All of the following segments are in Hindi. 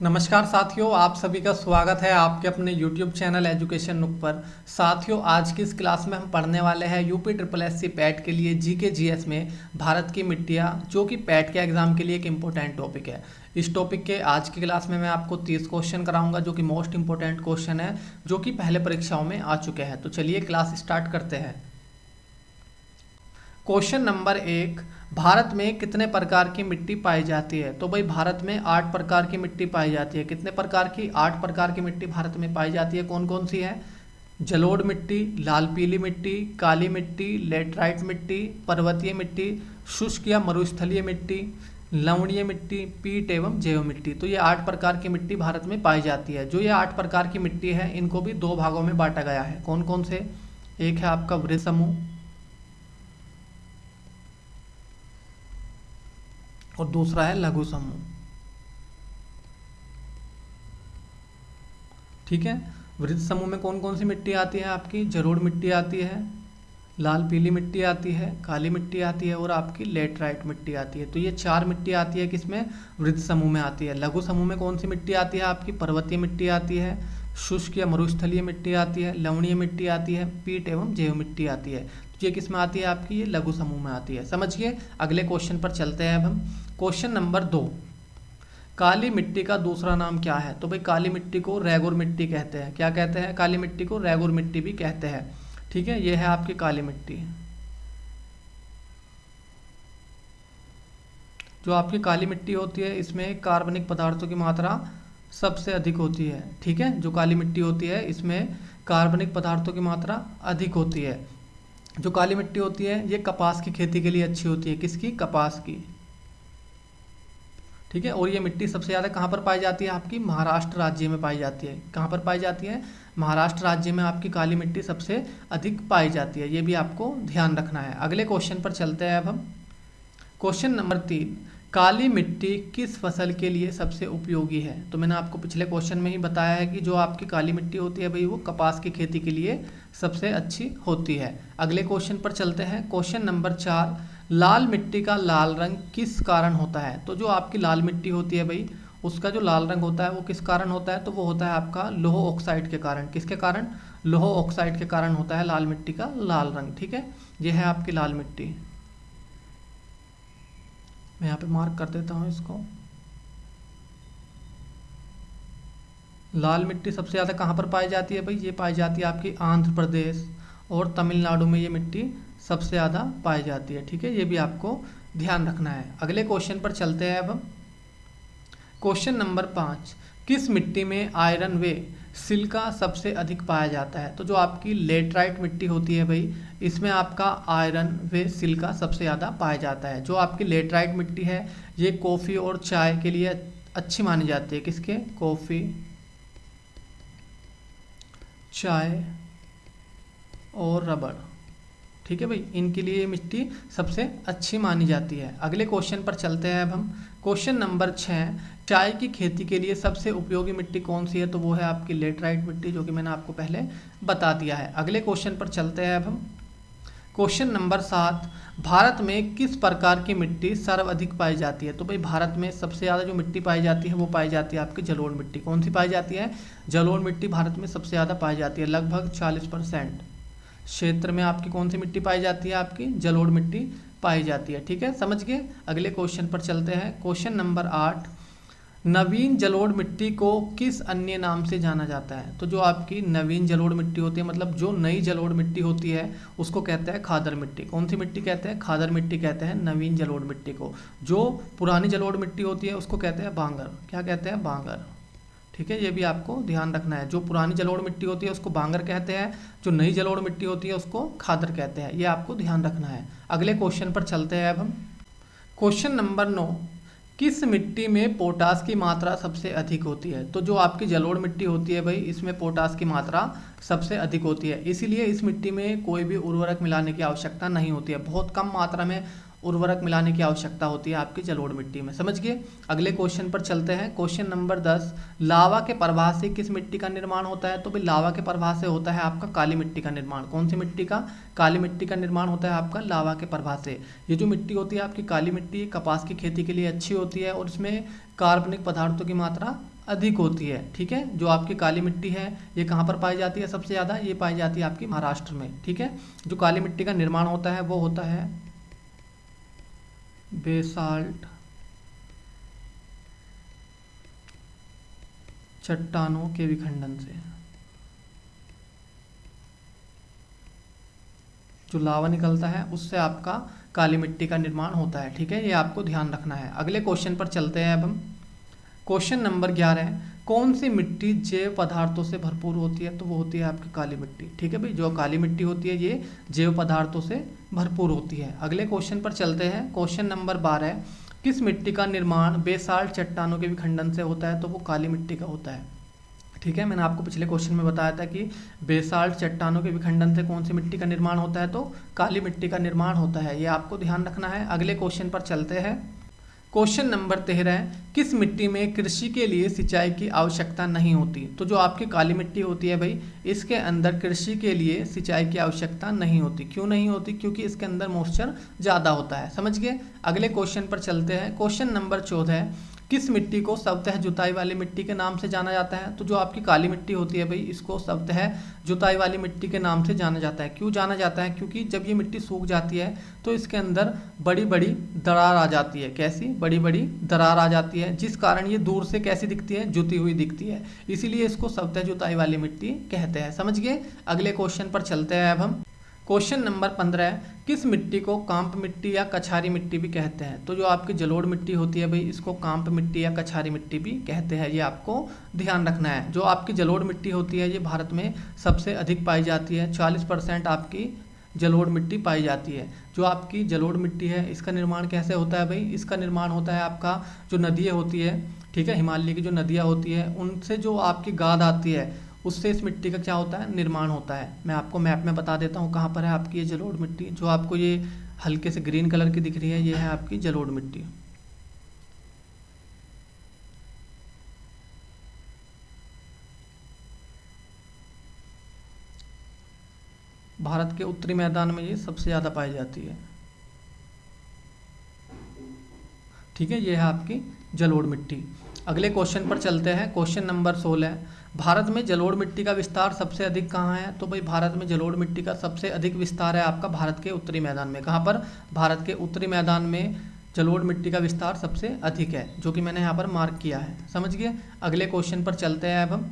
नमस्कार साथियों, आप सभी का स्वागत है आपके अपने YouTube चैनल एजुकेशन नुक पर। साथियों, आज की इस क्लास में हम पढ़ने वाले हैं यूपी ट्रिपल एससी पैट के लिए जीके जीएस में भारत की मिट्टियाँ, जो कि पैट के एग्जाम के लिए एक इम्पोर्टेंट टॉपिक है। इस टॉपिक के आज की क्लास में मैं आपको 30 क्वेश्चन कराऊंगा, जो कि मोस्ट इंपॉर्टेंट क्वेश्चन है, जो कि पहले परीक्षाओं में आ चुके हैं। तो चलिए क्लास स्टार्ट करते हैं। क्वेश्चन नंबर 1, भारत में कितने प्रकार की मिट्टी पाई जाती है? तो भाई भारत में 8 प्रकार की मिट्टी पाई जाती है। कितने प्रकार की? 8 प्रकार की मिट्टी भारत में पाई जाती है। कौन कौन सी है? जलोढ़ मिट्टी, लाल पीली मिट्टी, काली मिट्टी, लेटराइट मिट्टी, पर्वतीय मिट्टी, शुष्क या मरुस्थलीय मिट्टी, लवणीय मिट्टी, पीट एवं जैव मिट्टी। तो ये 8 प्रकार की मिट्टी भारत में पाई जाती है। जो ये 8 प्रकार की मिट्टी है, इनको भी 2 भागों में बांटा गया है। कौन कौन से? एक है आपका वृत्त समूह और दूसरा है लघु समूह। ठीक है। वृत्त समूह में कौन कौन सी मिट्टी आती है आपकी? जलोढ़ मिट्टी आती है, लाल पीली मिट्टी आती है, काली मिट्टी आती है और आपकी लेटराइट मिट्टी आती है। तो ये 4 मिट्टी आती है किसमें? वृत्त समूह में आती है। लघु समूह में कौन सी मिट्टी आती है आपकी? पर्वतीय मिट्टी आती है, शुष्क या मरुस्थलीय मिट्टी आती है, लवणीय मिट्टी आती है, पीट एवं जैव मिट्टी आती है। तो ये किस में आती है आपकी? ये लघु समूह में आती है। समझिए, अगले क्वेश्चन पर चलते हैं अब हम। क्वेश्चन नंबर 2, काली मिट्टी का दूसरा नाम क्या है? तो भाई काली मिट्टी को रेगुर मिट्टी कहते हैं। क्या कहते हैं? काली मिट्टी को रेगुर मिट्टी भी कहते हैं। ठीक है, ये है आपकी काली मिट्टी। जो आपकी काली मिट्टी होती है, इसमें कार्बनिक पदार्थों की मात्रा सबसे अधिक होती है। ठीक है, जो काली मिट्टी होती है, इसमें कार्बनिक पदार्थों की मात्रा अधिक होती है। जो काली मिट्टी होती है, ये कपास की खेती के लिए अच्छी होती है। किसकी? कपास की। ठीक है, और ये मिट्टी सबसे ज़्यादा कहाँ पर पाई जाती है आपकी? महाराष्ट्र राज्य में पाई जाती है। कहाँ पर पाई जाती है? महाराष्ट्र राज्य में आपकी काली मिट्टी सबसे अधिक पाई जाती है। ये भी आपको ध्यान रखना है। अगले क्वेश्चन पर चलते हैं अब हम। क्वेश्चन नंबर 3, काली मिट्टी किस फसल के लिए सबसे उपयोगी है? तो मैंने आपको पिछले क्वेश्चन में ही बताया है कि जो आपकी काली मिट्टी होती है भाई, वो कपास की खेती के लिए सबसे अच्छी होती है। अगले क्वेश्चन पर चलते हैं। क्वेश्चन नंबर 4, लाल मिट्टी का लाल रंग किस कारण होता है? तो जो आपकी लाल मिट्टी होती है भाई, उसका जो लाल रंग होता है वो किस कारण होता है? तो वो होता है आपका लौह ऑक्साइड के कारण। किसके कारण? लौह ऑक्साइड के कारण होता है लाल मिट्टी का लाल रंग। ठीक है, ये है आपकी लाल मिट्टी। मैं यहाँ पे मार्क कर देता हूँ इसको। लाल मिट्टी सबसे ज़्यादा कहाँ पर पाई जाती है भाई? ये पाई जाती है आपकी आंध्र प्रदेश और तमिलनाडु में। ये मिट्टी सबसे ज़्यादा पाई जाती है। ठीक है, ये भी आपको ध्यान रखना है। अगले क्वेश्चन पर चलते हैं अब हम। क्वेश्चन नंबर 5, किस मिट्टी में आयरन व सिलिका सबसे अधिक पाया जाता है? तो जो आपकी लेटराइट मिट्टी होती है भाई, इसमें आपका आयरन व सिलिका सबसे ज़्यादा पाया जाता है। जो आपकी लेटराइट मिट्टी है, ये कॉफ़ी और चाय के लिए अच्छी मानी जाती है। किसके? कॉफ़ी, चाय और रबड़। ठीक है भाई, इनके लिए मिट्टी सबसे अच्छी मानी जाती है। अगले क्वेश्चन पर चलते हैं अब हम। क्वेश्चन नंबर 6, चाय की खेती के लिए सबसे उपयोगी मिट्टी कौन सी है? तो वो है आपकी लेटराइट मिट्टी, जो कि मैंने आपको पहले बता दिया है। अगले क्वेश्चन पर चलते हैं अब हम। क्वेश्चन नंबर 7, भारत में किस प्रकार की मिट्टी सर्वाधिक पाई जाती है? तो भाई भारत में सबसे ज़्यादा जो मिट्टी पाई जाती है, वो पाई जाती है आपकी जलोढ़ मिट्टी। कौन सी पाई जाती है? जलोढ़ मिट्टी भारत में सबसे ज़्यादा पाई जाती है। लगभग 40% क्षेत्र में आपकी कौन सी मिट्टी पाई जाती है? आपकी जलोढ़ मिट्टी पाई जाती है। ठीक है, समझ गए। अगले क्वेश्चन पर चलते हैं। क्वेश्चन नंबर 8, नवीन जलोढ़ मिट्टी को किस अन्य नाम से जाना जाता है? तो जो आपकी नवीन जलोढ़ मिट्टी होती है, मतलब जो नई जलोढ़ मिट्टी होती है, उसको कहते हैं खादर मिट्टी। कौन सी मिट्टी कहते हैं? खादर मिट्टी कहते हैं नवीन जलोढ़ मिट्टी को। जो पुरानी जलोढ़ मिट्टी होती है, उसको कहते हैं बांगर। क्या कहते हैं? बांगर। ठीक है, ये भी आपको ध्यान रखना है। जो पुरानी जलोढ़ मिट्टी होती है, उसको बांगर कहते हैं। जो नई जलोढ़ मिट्टी होती है, उसको खादर कहते हैं। ये आपको ध्यान रखना है। अगले क्वेश्चन पर चलते हैं अब हम। क्वेश्चन नंबर 9, किस मिट्टी में पोटास की मात्रा सबसे अधिक होती है? तो जो आपकी जलोढ़ मिट्टी होती है भाई, इसमें पोटास की मात्रा सबसे अधिक होती है। इसीलिए इस मिट्टी में कोई भी उर्वरक मिलाने की आवश्यकता नहीं होती है। बहुत कम मात्रा में उर्वरक मिलाने की आवश्यकता होती है आपकी जलोढ़ मिट्टी में। समझ गए। अगले क्वेश्चन पर चलते हैं। क्वेश्चन नंबर 10, लावा के प्रवाह से किस मिट्टी का निर्माण होता है? तो भाई लावा के प्रवाह से होता है आपका काली मिट्टी का निर्माण। कौन सी मिट्टी का? काली मिट्टी का निर्माण होता है आपका लावा के प्रवाह से। ये जो मिट्टी होती है आपकी काली मिट्टी, कपास की खेती के लिए अच्छी होती है और इसमें कार्बनिक पदार्थों की मात्रा अधिक होती है। ठीक है, जो आपकी काली मिट्टी है ये कहाँ पर पाई जाती है सबसे ज़्यादा? ये पाई जाती है आपकी महाराष्ट्र में। ठीक है, जो काली मिट्टी का निर्माण होता है वो होता है बेसाल्ट चट्टानों के विखंडन से। जो लावा निकलता है उससे आपका काली मिट्टी का निर्माण होता है। ठीक है, ये आपको ध्यान रखना है। अगले क्वेश्चन पर चलते हैं अब हम। क्वेश्चन नंबर 11, कौन सी मिट्टी जैव पदार्थों से भरपूर होती है? तो वो होती है आपकी काली मिट्टी। ठीक है भाई, जो काली मिट्टी होती है ये जैव पदार्थों से भरपूर होती है। अगले क्वेश्चन पर चलते हैं। क्वेश्चन नंबर 12, किस मिट्टी का निर्माण बेसाल्ट चट्टानों के विखंडन से होता है? तो वो काली मिट्टी का होता है। ठीक है, मैंने आपको पिछले क्वेश्चन में बताया था कि बेसाल्ट चट्टानों के विखंडन से कौन सी मिट्टी का निर्माण होता है? तो काली मिट्टी का निर्माण होता है। ये आपको ध्यान रखना है। अगले क्वेश्चन पर चलते हैं। क्वेश्चन नंबर 13, किस मिट्टी में कृषि के लिए सिंचाई की आवश्यकता नहीं होती? तो जो आपकी काली मिट्टी होती है भाई, इसके अंदर कृषि के लिए सिंचाई की आवश्यकता नहीं होती। क्यों नहीं होती? क्योंकि इसके अंदर मॉइस्चर ज़्यादा होता है। समझ गए? अगले क्वेश्चन पर चलते हैं। क्वेश्चन नंबर 14, किस मिट्टी को स्वतः जुताई वाली मिट्टी के नाम से जाना जाता है? तो जो आपकी काली मिट्टी होती है भाई, इसको स्वतः जुताई वाली मिट्टी के नाम से जाना जाता है। क्यों जाना जाता है? क्योंकि जब ये मिट्टी सूख जाती है तो इसके अंदर बड़ी बड़ी दरार आ जाती है। कैसी? बड़ी बड़ी दरार आ जाती है, जिस कारण ये दूर से कैसी दिखती है? जुती हुई दिखती है। इसीलिए इसको स्वतः जुताई वाली मिट्टी कहते हैं। समझ गए? अगले क्वेश्चन पर चलते हैं अब हम। क्वेश्चन नंबर 15, किस मिट्टी को कांप मिट्टी या कछारी मिट्टी भी कहते हैं? तो जो आपकी जलोढ़ मिट्टी होती है भाई, इसको कांप मिट्टी या कछारी मिट्टी भी कहते हैं। ये आपको ध्यान रखना है। जो आपकी जलोढ़ मिट्टी होती है ये भारत में सबसे अधिक पाई जाती है। 40% आपकी जलोढ़ मिट्टी पाई जाती है। जो आपकी जलोढ़ मिट्टी है इसका निर्माण कैसे होता है भाई? इसका निर्माण होता है आपका जो नदियाँ होती है, ठीक है, हिमालय की जो नदियाँ होती है उनसे जो आपकी गाद आती है उससे इस मिट्टी का क्या होता है? निर्माण होता है। मैं आपको मैप में बता देता हूँ कहाँ पर है आपकी ये जलोढ़ मिट्टी। जो आपको ये हल्के से ग्रीन कलर की दिख रही है, ये है आपकी जलोढ़ मिट्टी। भारत के उत्तरी मैदान में ये सबसे ज़्यादा पाई जाती है। ठीक है, ये है आपकी जलोढ़ मिट्टी। अगले क्वेश्चन पर चलते हैं। क्वेश्चन नंबर 16, भारत में जलोढ़ मिट्टी का विस्तार सबसे अधिक कहाँ है? तो भाई भारत में जलोढ़ मिट्टी का सबसे अधिक विस्तार है आपका भारत के उत्तरी मैदान में। कहाँ पर? भारत के उत्तरी मैदान में जलोढ़ मिट्टी का विस्तार सबसे अधिक है, जो कि मैंने यहाँ पर मार्क किया है। समझ गए? अगले क्वेश्चन पर चलते हैं अब हम।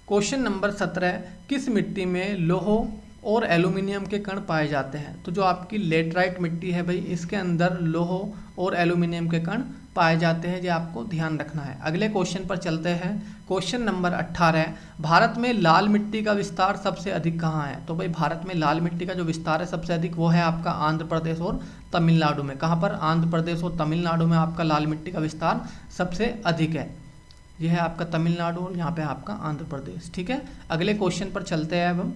क्वेश्चन नंबर 17, किस मिट्टी में लोह और एल्यूमिनियम के कण पाए जाते हैं? तो जो आपकी लेटराइट मिट्टी है भाई, इसके अंदर लोह और एल्यूमिनियम के कण पाए जाते हैं। ये आपको ध्यान रखना है। अगले क्वेश्चन पर चलते हैं। क्वेश्चन नंबर 18, भारत में लाल मिट्टी का विस्तार सबसे अधिक कहाँ है? तो भाई भारत में लाल मिट्टी का जो विस्तार है सबसे अधिक वो है आपका आंध्र प्रदेश और तमिलनाडु में। कहाँ पर? आंध्र प्रदेश और तमिलनाडु में आपका लाल मिट्टी का विस्तार सबसे अधिक है। यह है आपका तमिलनाडु और यहाँ पे आपका आंध्र प्रदेश। ठीक है, अगले क्वेश्चन पर चलते हैं अब हम।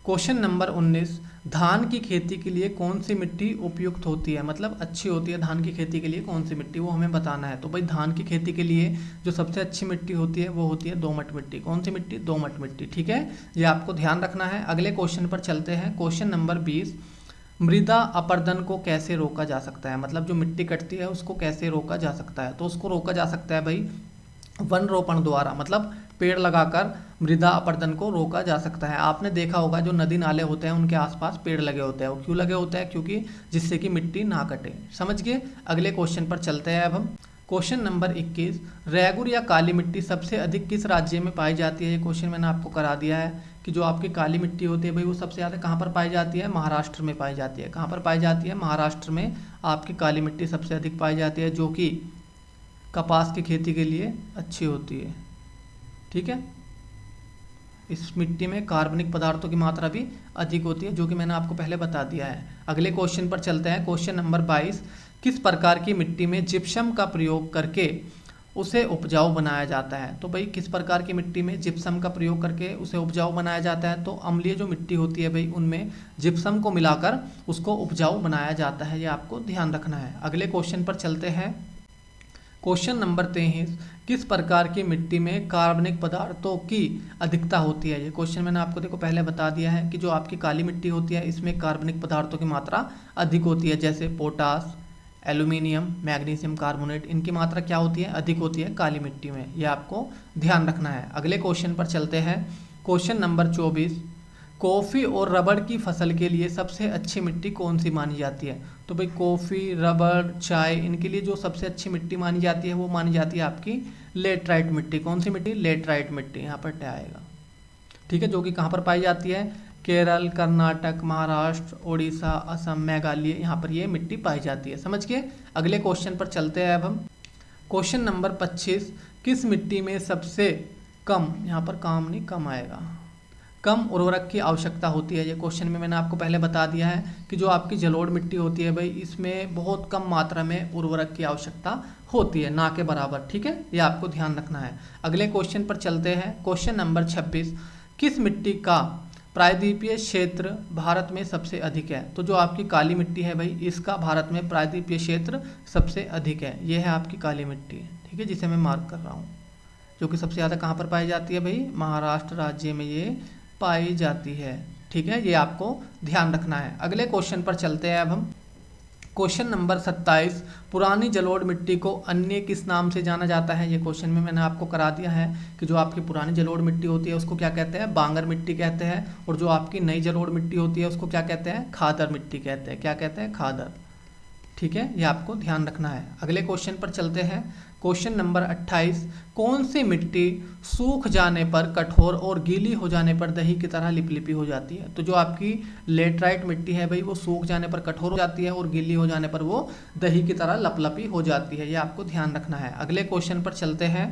क्वेश्चन नंबर 19, धान की खेती के लिए कौन सी मिट्टी उपयुक्त होती है? मतलब अच्छी होती है धान की खेती के लिए कौन सी मिट्टी, वो हमें बताना है। तो भाई धान की खेती के लिए जो सबसे अच्छी मिट्टी होती है वो होती है दोमट मिट्टी। कौन सी मिट्टी? दोमट मिट्टी। ठीक है, ये आपको ध्यान रखना है। अगले क्वेश्चन पर चलते हैं। क्वेश्चन नंबर 20, मृदा अपरदन को कैसे रोका जा सकता है? मतलब जो मिट्टी कटती है उसको कैसे रोका जा सकता है? तो उसको रोका जा सकता है भाई वन रोपण द्वारा, मतलब पेड़ लगाकर मृदा अपरदन को रोका जा सकता है। आपने देखा होगा जो नदी नाले होते हैं उनके आसपास पेड़ लगे होते हैं। वो क्यों लगे होते हैं? क्योंकि जिससे कि मिट्टी ना कटे। समझ गए? अगले क्वेश्चन पर चलते हैं अब हम। क्वेश्चन नंबर 21, रेगुर या काली मिट्टी सबसे अधिक किस राज्य में पाई जाती है? ये क्वेश्चन मैंने आपको करा दिया है कि जो आपकी काली मिट्टी होती है भाई वो सबसे ज़्यादा कहाँ पर पाई जाती है? महाराष्ट्र में पाई जाती है। कहाँ पर पाई जाती है? महाराष्ट्र में आपकी काली मिट्टी सबसे अधिक पाई जाती है, जो कि कपास की खेती के लिए अच्छी होती है। ठीक है, इस मिट्टी में कार्बनिक पदार्थों की मात्रा भी अधिक होती है, जो कि मैंने आपको पहले बता दिया है। अगले क्वेश्चन पर चलते हैं। क्वेश्चन नंबर 22, किस प्रकार की मिट्टी में जिप्सम का प्रयोग करके उसे उपजाऊ बनाया जाता है? तो भाई किस प्रकार की मिट्टी में जिप्सम का प्रयोग करके उसे उपजाऊ बनाया जाता है? तो अम्लीय जो मिट्टी होती है भाई उनमें जिप्सम को मिलाकर उसको उपजाऊ बनाया जाता है। ये आपको ध्यान रखना है। अगले क्वेश्चन पर चलते हैं। क्वेश्चन नंबर 23, किस प्रकार की मिट्टी में कार्बनिक पदार्थों की अधिकता होती है? ये क्वेश्चन मैंने आपको देखो पहले बता दिया है कि जो आपकी काली मिट्टी होती है इसमें कार्बनिक पदार्थों की मात्रा अधिक होती है, जैसे पोटास, एल्यूमिनियम, मैग्नीशियम कार्बोनेट, इनकी मात्रा क्या होती है, अधिक होती है काली मिट्टी में। ये आपको ध्यान रखना है। अगले क्वेश्चन पर चलते हैं। क्वेश्चन नंबर 24, कॉफ़ी और रबड़ की फसल के लिए सबसे अच्छी मिट्टी कौन सी मानी जाती है? तो भाई कॉफ़ी, रबड़, चाय, इनके लिए जो सबसे अच्छी मिट्टी मानी जाती है वो मानी जाती है आपकी लेटराइट मिट्टी। कौन सी मिट्टी? लेटराइट मिट्टी, यहाँ पर ट आएगा, ठीक है, जो कि कहाँ पर पाई जाती है? केरल, कर्नाटक, महाराष्ट्र, उड़ीसा, असम, मेघालय, यहाँ पर ये मिट्टी पाई जाती है। समझ के अगले क्वेश्चन पर चलते हैं अब हम। क्वेश्चन नंबर 25, किस मिट्टी में सबसे कम, यहाँ पर काम नहीं कम आएगा, कम उर्वरक की आवश्यकता होती है? ये क्वेश्चन में मैंने आपको पहले बता दिया है कि जो आपकी जलोढ़ मिट्टी होती है भाई, इसमें बहुत कम मात्रा में उर्वरक की आवश्यकता होती है, ना के बराबर, ठीक है, ये आपको ध्यान रखना है। अगले क्वेश्चन पर चलते हैं। क्वेश्चन नंबर 26, किस मिट्टी का प्रायद्वीपीय क्षेत्र भारत में सबसे अधिक है? तो जो आपकी काली मिट्टी है भाई, इसका भारत में प्रायद्वीपीय क्षेत्र सबसे अधिक है। ये है आपकी काली मिट्टी, ठीक है, जिसे मैं मार्क कर रहा हूँ, जो कि सबसे ज़्यादा कहाँ पर पाई जाती है भाई? महाराष्ट्र राज्य में ये पाई जाती है, ठीक है, ये आपको ध्यान रखना है। अगले क्वेश्चन पर चलते हैं अब हम। क्वेश्चन नंबर 27, पुरानी जलोढ़ मिट्टी को अन्य किस नाम से जाना जाता है? ये क्वेश्चन में मैंने आपको करा दिया है कि जो आपकी पुरानी जलोढ़ मिट्टी होती है उसको क्या कहते हैं? बांगर मिट्टी कहते हैं, और जो आपकी नई जलोढ़ मिट्टी होती है उसको क्या कहते हैं? खादर मिट्टी कहते हैं। क्या कहते हैं? खादर, ठीक है, ये आपको ध्यान रखना है। अगले क्वेश्चन पर चलते हैं। क्वेश्चन नंबर 28, कौन सी मिट्टी सूख जाने पर कठोर और गीली हो जाने पर दही की तरह लिपलिपी हो जाती है? तो जो आपकी लेटराइट मिट्टी है भाई, वो सूख जाने पर कठोर हो जाती है और गीली हो जाने पर वो दही की तरह लपलपी हो जाती है। ये आपको ध्यान रखना है। अगले क्वेश्चन पर चलते हैं।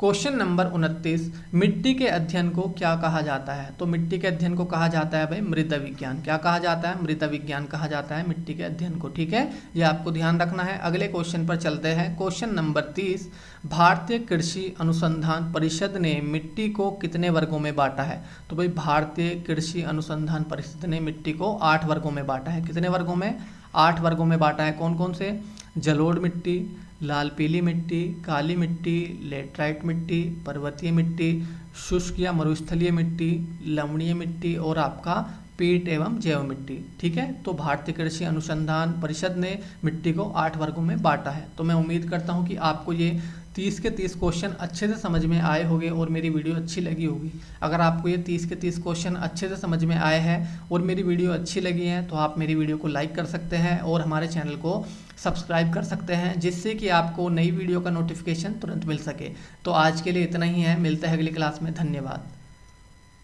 क्वेश्चन नंबर 29, मिट्टी के अध्ययन को क्या कहा जाता है? तो मिट्टी के अध्ययन को कहा जाता है भाई मृदा विज्ञान। क्या कहा जाता है? मृदा विज्ञान कहा जाता है मिट्टी के अध्ययन को, ठीक है, ये आपको ध्यान रखना है। अगले क्वेश्चन पर चलते हैं। क्वेश्चन नंबर 30, भारतीय कृषि अनुसंधान परिषद ने मिट्टी को कितने वर्गों में बांटा है? तो भाई भारतीय कृषि अनुसंधान परिषद ने मिट्टी को 8 वर्गों में बांटा है। कितने वर्गों में? 8 वर्गों में बांटा है। कौन कौन से? जलोढ़ मिट्टी, लाल पीली मिट्टी, काली मिट्टी, लेटराइट मिट्टी, पर्वतीय मिट्टी, शुष्क या मरुस्थलीय मिट्टी, लवणीय मिट्टी और आपका पीट एवं जैव मिट्टी, ठीक है। तो भारतीय कृषि अनुसंधान परिषद ने मिट्टी को 8 वर्गों में बांटा है। तो मैं उम्मीद करता हूँ कि आपको ये 30 के 30 क्वेश्चन अच्छे से समझ में आए होंगे और मेरी वीडियो अच्छी लगी होगी। अगर आपको ये 30 के 30 क्वेश्चन अच्छे से समझ में आए हैं और मेरी वीडियो अच्छी लगी है तो आप मेरी वीडियो को लाइक कर सकते हैं और हमारे चैनल को सब्सक्राइब कर सकते हैं, जिससे कि आपको नई वीडियो का नोटिफिकेशन तुरंत मिल सके। तो आज के लिए इतना ही है, मिलते हैं अगली क्लास में। धन्यवाद।